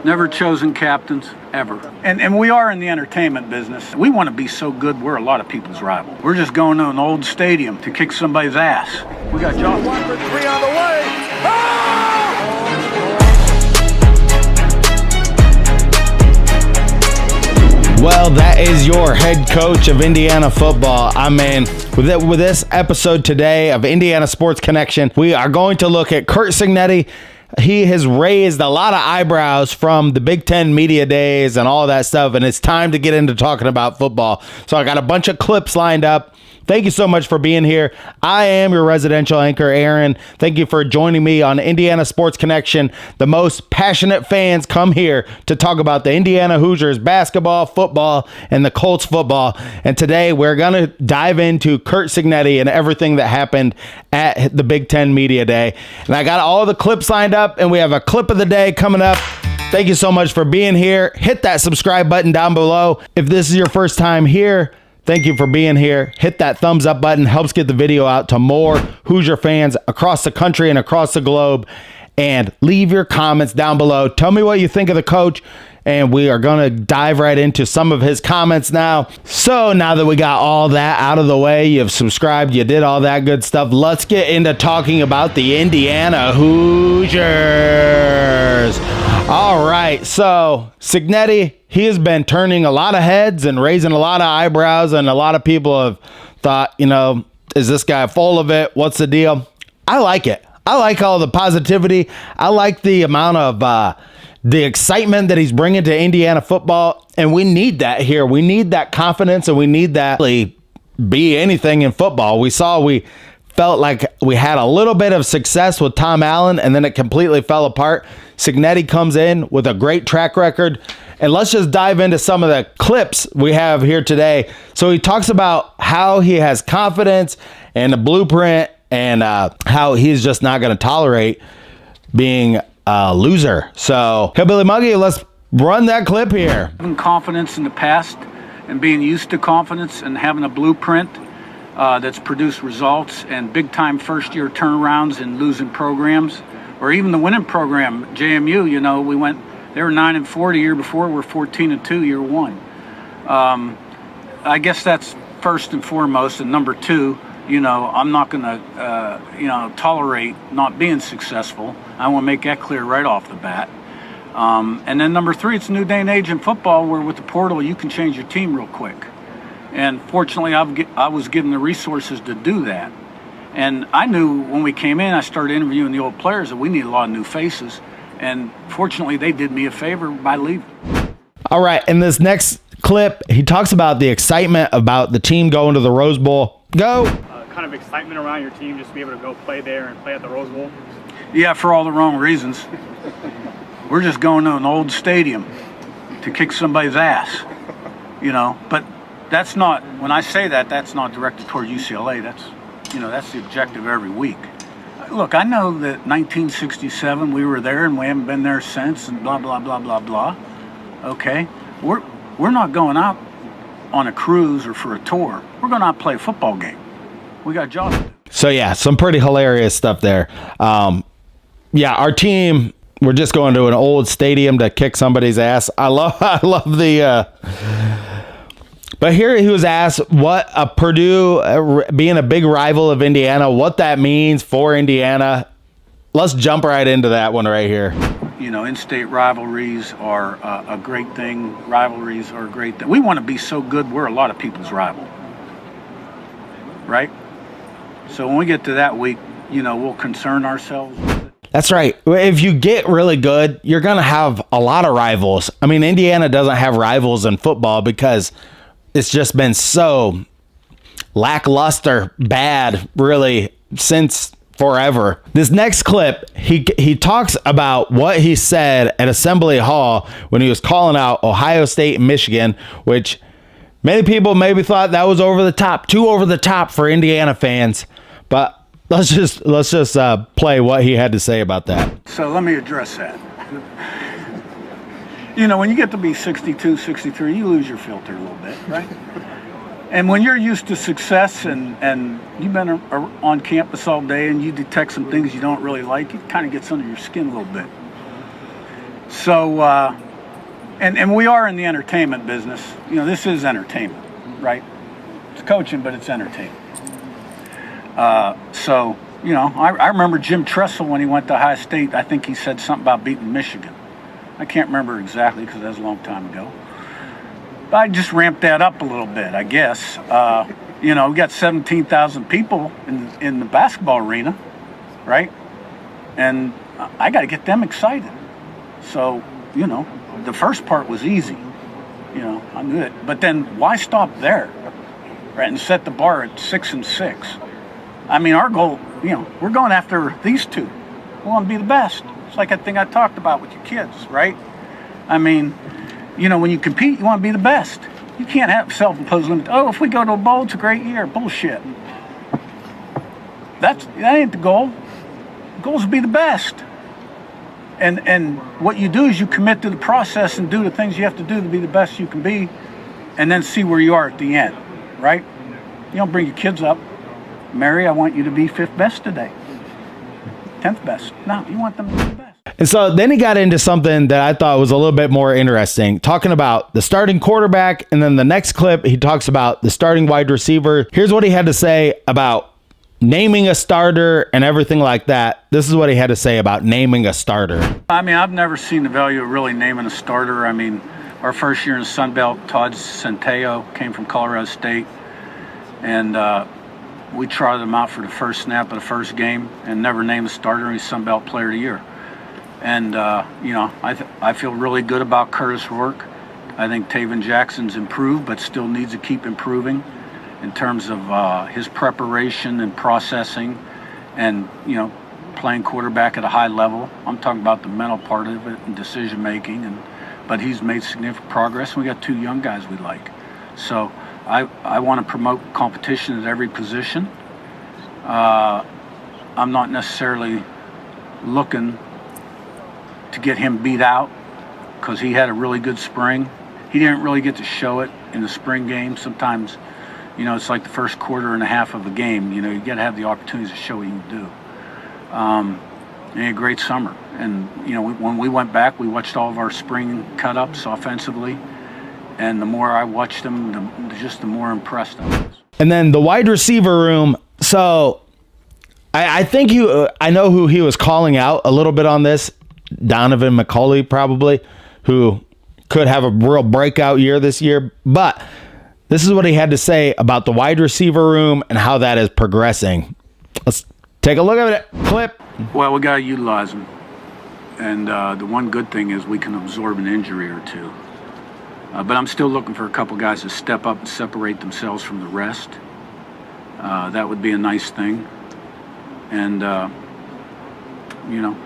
Never chosen captains, ever. And we are in the entertainment business. We want to be so good, we're a lot of people's rival. We're just going to an old stadium to kick somebody's ass. We got jobs. 1 for 3 on the way. Oh! Well, that is your head coach of Indiana football. I mean, with this episode today of Indiana Sports Connection, we are going to look at Curt Cignetti. He has raised a lot of eyebrows from the Big Ten media days and all that stuff, and it's time to get into talking about football. So I got a bunch of clips lined up. Thank you so much for being here. I am your residential anchor, Aaron. Thank you for joining me on Indiana Sports Connection. The most passionate fans come here to talk about the Indiana Hoosiers basketball, football, and the Colts football. And today we're going to dive into Curt Cignetti and everything that happened at the Big Ten Media Day. And I got all the clips lined up, and we have a clip of the day coming up. Thank you so much for being here. Hit that subscribe button down below. If this is your first time here, thank you for being here. Hit that thumbs up button. Helps get the video out to more Hoosier fans across the country and across the globe. And leave your comments down below. Tell me what you think of the coach. And we are going to dive right into some of his comments now. So now that we got all that out of the way, you've subscribed, you did all that good stuff. Let's get into talking about the Indiana Hoosiers. All right, so Cignetti, he has been turning a lot of heads and raising a lot of eyebrows, and a lot of people have thought, you know, is this guy full of it? What's the deal? I like it. I like all the positivity. I like the amount of the excitement that he's bringing to Indiana football, and we need that here. We need that confidence, and we need that to be anything in football. We felt like we had a little bit of success with Tom Allen, and then it completely fell apart. Cignetti comes in with a great track record, and let's just dive into some of the clips we have here today. So he talks about how he has confidence and a blueprint, and how he's just not going to tolerate being a loser. So, Hillbilly Muggy, let's run that clip here. Having confidence in the past and being used to confidence and having a blueprint that's produced results and big-time first-year turnarounds in losing programs, or even the winning program, JMU. You know, they were 9-4 the year before. We're 14-2 year one. I guess that's first and foremost. And number two, you know, I'm not going to, tolerate not being successful. I want to make that clear right off the bat. And then number three, it's a new day and age in football where with the portal you can change your team real quick. And fortunately, I was given the resources to do that. And I knew when we came in, I started interviewing the old players that we need a lot of new faces. And fortunately, they did me a favor by leaving. All right, in this next clip, he talks about the excitement about the team going to the Rose Bowl. Go. Kind of excitement around your team just to be able to go play there and play at the Rose Bowl? Yeah, for all the wrong reasons. We're just going to an old stadium to kick somebody's ass, you know. But that's not, when I say that, that's not directed toward UCLA. That's the objective every week. Look, I know that 1967 we were there and we haven't been there since and blah, blah, blah, blah, blah. Okay? We're not going out on a cruise or for a tour. We're going out to play a football game. We got jobs to do. So, yeah, some pretty hilarious stuff there. Our team, we're just going to an old stadium to kick somebody's ass. I love the... But here he was asked what a Purdue, being a big rival of Indiana, what that means for Indiana. Let's jump right into that one right here. You know, in-state rivalries are a great thing. Rivalries are a great thing. We want to be so good, we're a lot of people's rival. Right? So when we get to that week, you know, we'll concern ourselves with it. That's right. If you get really good, you're going to have a lot of rivals. I mean, Indiana doesn't have rivals in football because it's just been so lackluster, bad, really, since forever. This next clip, he talks about what he said at Assembly Hall when he was calling out Ohio State and Michigan, which many people maybe thought that was over the top, too over the top for Indiana fans. But let's just play what he had to say about that. So let me address that. You know, when you get to be 62, 63, you lose your filter a little bit, right? And when you're used to success and you've been on campus all day and you detect some things you don't really like, it kind of gets under your skin a little bit. So, and we are in the entertainment business. You know, this is entertainment, right? It's coaching, but it's entertainment. So, you know, I remember Jim Tressel when he went to Ohio State. I think he said something about beating Michigan. I can't remember exactly because that was a long time ago. But I just ramped that up a little bit, I guess. You know, we got 17,000 people in the basketball arena, right? And I got to get them excited. So, you know, the first part was easy. You know, I knew it. But then why stop there, right? And set the bar at 6 and 6. I mean, our goal, you know, we're going after these two. We want to be the best. It's like that thing I talked about with your kids, right? I mean, you know, when you compete, you want to be the best. You can't have self-imposed limits. Oh, if we go to a bowl, it's a great year. Bullshit. That ain't the goal. The goal is to be the best. And what you do is you commit to the process and do the things you have to do to be the best you can be, and then see where you are at the end, right? You don't bring your kids up. Mary, I want you to be 5th best today. 10th best. No, you want them to be the best. And so then he got into something that I thought was a little bit more interesting, talking about the starting quarterback. And then the next clip, he talks about the starting wide receiver. Here's what he had to say about naming a starter and everything like that. This is what he had to say about naming a starter. I mean, I've never seen the value of really naming a starter. I mean, our first year in the Sun Belt, Todd Centeo came from Colorado State. And we trotted him out for the first snap of the first game and never named a starter. He's Sun Belt Player of the Year. And, you know, I feel really good about Curtis Rourke. I think Taven Jackson's improved, but still needs to keep improving in terms of his preparation and processing and, you know, playing quarterback at a high level. I'm talking about the mental part of it and decision making. But he's made significant progress, and we got 2 young guys we like. So I want to promote competition at every position. I'm not necessarily looking to get him beat out because he had a really good spring. He didn't really get to show it in the spring game. Sometimes, you know, it's like the first quarter and a half of a game. You know, you got to have the opportunities to show what you can do. He had a great summer. And, you know, when we went back, we watched all of our spring cut-ups offensively. And the more I watched him, the more impressed I was. And then the wide receiver room. So I think I know who he was calling out a little bit on this. Donovan McCulley, probably, who could have a real breakout year this year. But this is what he had to say about the wide receiver room and how that is progressing. Let's take a look at it. Clip. Well, we got to utilize them. And the one good thing is we can absorb an injury or two. But I'm still looking for a couple guys to step up and separate themselves from the rest. That would be a nice thing. And, you know,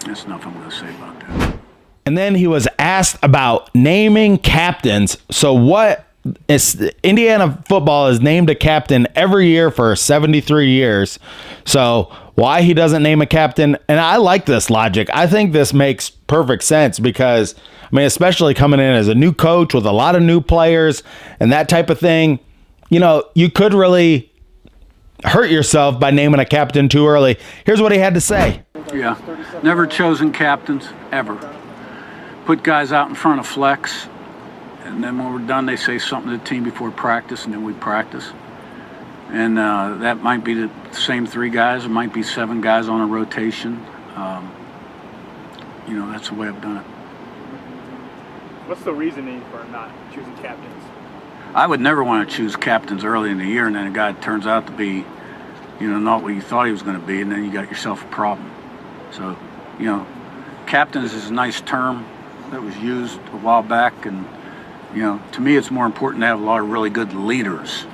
that's enough I'm going to say about that. And then he was asked about naming captains. So what is Indiana football is named a captain every year for 73 years. So why he doesn't name a captain? And I like this logic. I think this makes perfect sense because, I mean, especially coming in as a new coach with a lot of new players and that type of thing, you know, you could really hurt yourself by naming a captain too early. Here's what he had to say. Yeah, never chosen captains, ever. Put guys out in front of flex, and then when we're done, they say something to the team before practice, and then we practice. And that might be the same 3 guys, it might be 7 guys on a rotation. You know, that's the way I've done it. What's the reasoning for not choosing captains? I would never want to choose captains early in the year, and then a guy turns out to be, you know, not what you thought he was going to be, and then you got yourself a problem. So, you know, captains is a nice term that was used a while back, and, you know, to me it's more important to have a lot of really good leaders.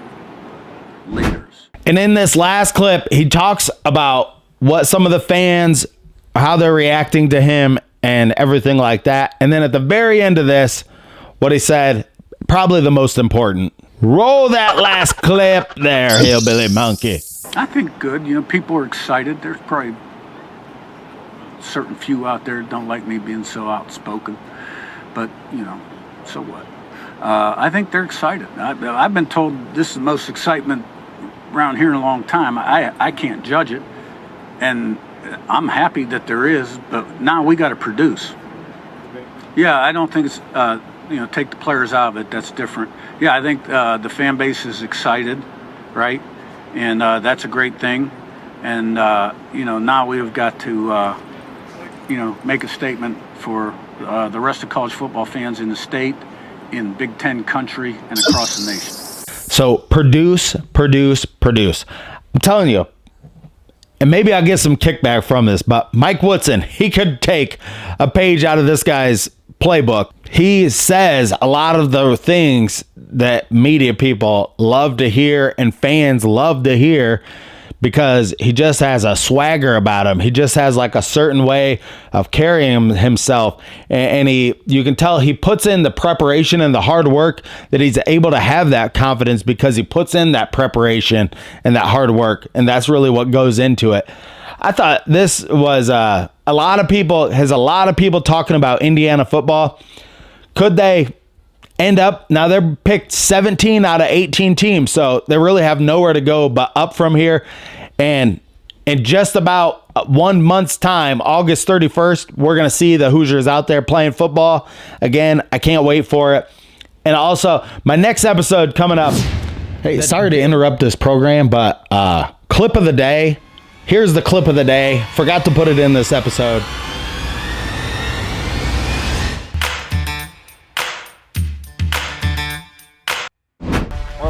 And in this last clip, he talks about what some of the fans, how they're reacting to him and everything like that. And then at the very end of this, what he said, probably the most important. Roll that last clip there, hillbilly monkey. I think good. You know, people are excited. There's probably certain few out there that don't like me being so outspoken. But, you know, so what? I think they're excited. I've been told this is the most excitement around here in a long time. I can't judge it. And I'm happy that there is, but now we got to produce. Yeah, I don't think it's take the players out of it. That's different. Yeah, I think the fan base is excited, right? And that's a great thing. And now we've got to make a statement for the rest of college football fans in the state, in Big Ten country, and across the nation. So produce. I'm telling you, and maybe I'll get some kickback from this, but Mike Woodson, he could take a page out of this guy's playbook. He says a lot of the things that media people love to hear and fans love to hear, because he just has a swagger about him. He just has like a certain way of carrying himself. And you can tell he puts in the preparation and the hard work, that he's able to have that confidence because he puts in that preparation and that hard work. And that's really what goes into it. I thought this was a lot of people talking about Indiana football. Could they end up, now they're picked 17 out of 18 teams, so they really have nowhere to go but up from here. And in just about 1 month's time, August 31st, we're going to see the Hoosiers out there playing football again. I can't wait for it. And also, my next episode coming up. Hey, sorry to interrupt this program, but clip of the day. Here's the clip of the day. Forgot to put it in this episode.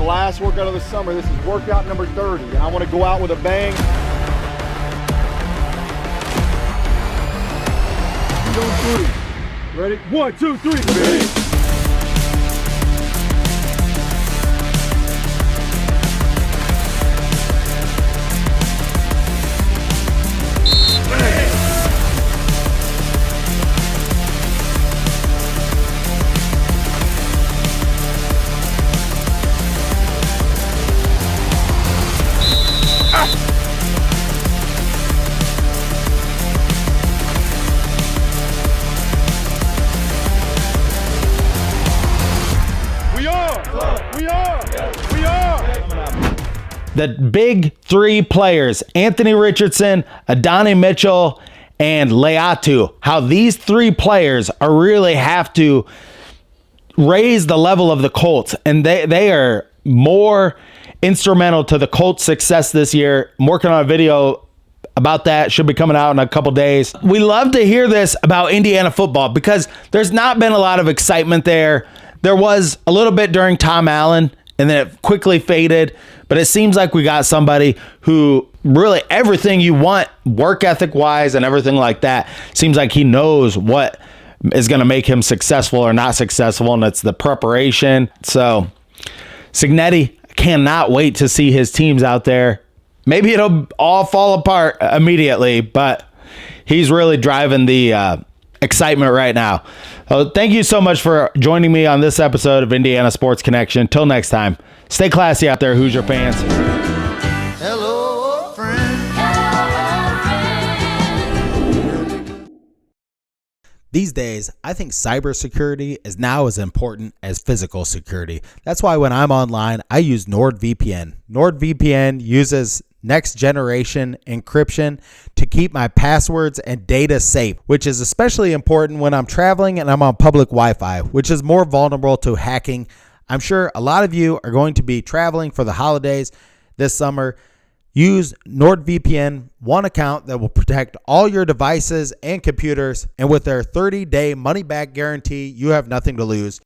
Last workout of the summer. This is workout number 30, and I want to go out with a bang. 1, 2, 3. Ready? 1, 2, 3. Bang. The big three players, Anthony Richardson, Adonai Mitchell, and Leatu, how these three players are really have to raise the level of the Colts. And they are more instrumental to the Colts' success this year. I'm working on a video about that. Should be coming out in a couple days. We love to hear this about Indiana football because there's not been a lot of excitement there. There was a little bit during Tom Allen, and then it quickly faded. But it seems like we got somebody who really everything you want, work ethic wise and everything like that, seems like he knows what is going to make him successful or not successful, and it's the preparation. So Cignetti, cannot wait to see his teams out there. Maybe it'll all fall apart immediately, but he's really driving the excitement right now. So thank you so much for joining me on this episode of Indiana Sports Connection. Till next time, stay classy out there, Hoosier fans. Hello, friend. These days, I think cybersecurity is now as important as physical security. That's why when I'm online, I use NordVPN. NordVPN uses next generation encryption to keep my passwords and data safe, which is especially important when I'm traveling and I'm on public Wi-Fi, which is more vulnerable to hacking. I'm sure a lot of you are going to be traveling for the holidays this summer. Use NordVPN, one account that will protect all your devices and computers. And with their 30-day money-back guarantee, you have nothing to lose.